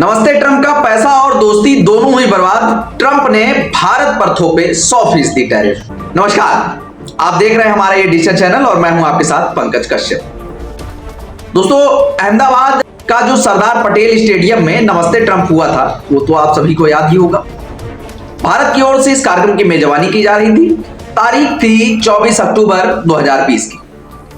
नमस्ते। ट्रंप का पैसा और दोस्ती दोनों ही बर्बाद। ट्रंप ने भारत पर थोपे 100% टैरिफ। नमस्कार, आप देख रहे हैं हमारा ये डिजिटल चैनल और मैं हूं आपके साथ पंकज कश्यप। दोस्तों, अहमदाबाद का जो सरदार पटेल स्टेडियम में नमस्ते ट्रंप हुआ था वो तो आप सभी को याद ही होगा। भारत की ओर से इस कार्यक्रम की मेजबानी की जा रही थी। तारीख थी 24 अक्टूबर 2020 की,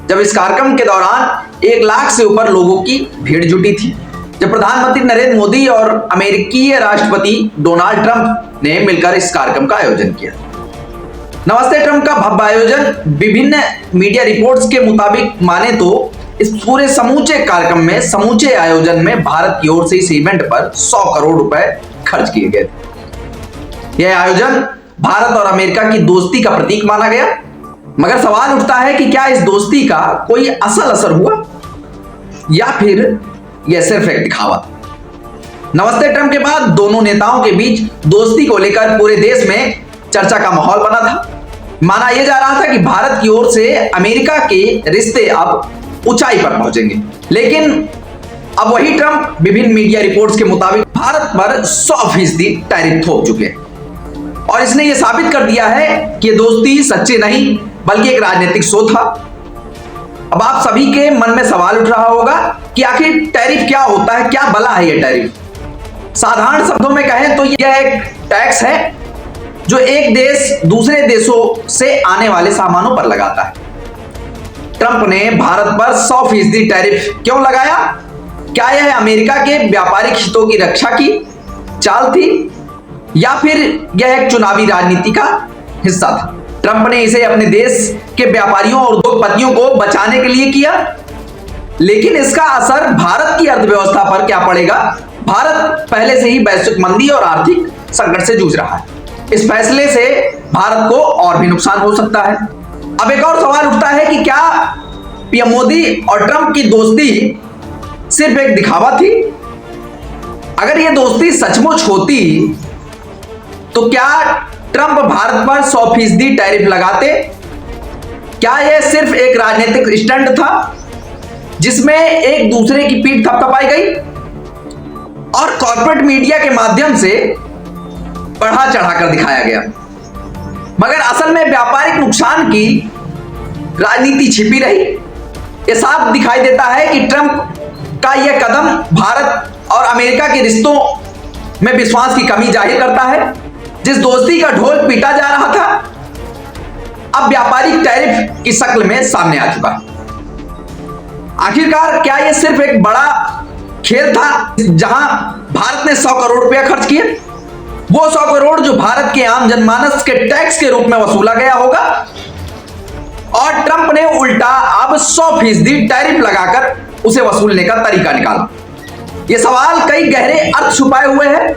जब इस कार्यक्रम के दौरान 1 लाख से ऊपर लोगों की भीड़ जुटी थी। जब प्रधानमंत्री नरेंद्र मोदी और अमेरिकी राष्ट्रपति डोनाल्ड ट्रंप ने मिलकर इस कार्यक्रम का आयोजन किया। नमस्ते ट्रंप का भव्य आयोजन विभिन्न मीडिया रिपोर्ट्स के मुताबिक माने तो इस पूरे समूचे कार्यक्रम में, समूचे आयोजन में भारत की ओर से इस इवेंट पर 100 करोड़ रुपए खर्च किए गए। यह आयोजन भारत और अमेरिका की दोस्ती का प्रतीक माना गया, मगर सवाल उठता है कि क्या इस दोस्ती का कोई असल असर हुआ या फिर यह सिर्फ एक दिखावा। नमस्ते ट्रंप के बाद दोनों नेताओं के बीच दोस्ती को लेकर पूरे देश में चर्चा का माहौल बना था। माना यह जा रहा था कि भारत की ओर से अमेरिका के रिश्ते अब ऊंचाई पर पहुंचेंगे, लेकिन अब वही ट्रंप विभिन्न मीडिया रिपोर्ट्स के मुताबिक भारत पर 100% टैरिफ थोप चुके हैं और इसने यह साबित कर दिया है कि यह दोस्ती सच्ची नहीं बल्कि एक राजनीतिक शो था। अब आप सभी के मन में सवाल उठ रहा होगा कि आखिर टैरिफ क्या होता है, क्या भला है यह टैरिफ। साधारण शब्दों में कहें तो यह एक टैक्स है जो एक देश दूसरे देशों से आने वाले सामानों पर लगाता है। ट्रंप ने भारत पर 100% टैरिफ क्यों लगाया? क्या यह अमेरिका के व्यापारिक हितों की रक्षा की चाल थी या फिर यह एक चुनावी राजनीति का हिस्सा था? ट्रंप ने इसे अपने देश के व्यापारियों और उद्योगपतियों को बचाने के लिए किया, लेकिन इसका असर भारत की अर्थव्यवस्था पर क्या पड़ेगा? भारत पहले से ही वैश्विक मंदी और आर्थिक संकट से जूझ रहा है। इस फैसले से भारत को और भी नुकसान हो सकता है। अब एक और सवाल उठता है कि क्या पीएम मोदी और ट्रंप की दोस्ती सिर्फ एक दिखावा थी? अगर यह दोस्ती सचमुच होती तो क्या ट्रंप भारत पर 100% टैरिफ लगाते? क्या यह सिर्फ एक राजनीतिक स्टंट था जिसमें एक दूसरे की पीठ थपथपाई गई और कॉर्पोरेट मीडिया के माध्यम से बढ़ा चढ़ाकर दिखाया गया, मगर असल में व्यापारिक नुकसान की राजनीति छिपी रही? यह साफ दिखाई देता है कि ट्रंप का यह कदम भारत और अमेरिका के रिश्तों में विश्वास की कमी जाहिर करता है। जिस दोस्ती का ढोल पीटा जा रहा था अब व्यापारिक टैरिफ की शक्ल में सामने आ चुका है। आखिरकार क्या यह सिर्फ एक बड़ा खेल था जहां भारत ने 100 करोड़ रुपया खर्च किए? वो 100 करोड़ जो भारत के आम जनमानस के टैक्स के रूप में वसूला गया होगा, और ट्रंप ने उल्टा अब 100% टैरिफ लगाकर उसे वसूलने का तरीका निकाला। यह सवाल कई गहरे अर्थ छुपाए हुए हैं।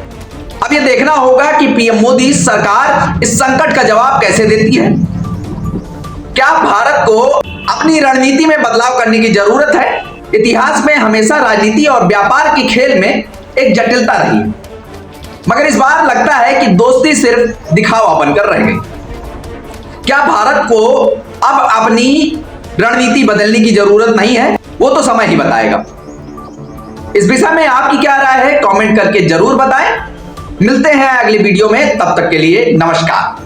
अब यह देखना होगा कि पीएम मोदी सरकार इस संकट का जवाब कैसे देती है। क्या भारत को अपनी रणनीति में बदलाव करने की जरूरत है? इतिहास में हमेशा राजनीति और व्यापार के खेल में एक जटिलता रही, मगर इस बार लगता है कि दोस्ती सिर्फ दिखावा बनकर रह गई। क्या भारत को अब अपनी रणनीति बदलने की जरूरत नहीं है? वो तो समय ही बताएगा। इस विषय में आपकी क्या राय है? कमेंट करके जरूर बताएं। मिलते हैं अगली वीडियो में, तब तक के लिए नमस्कार।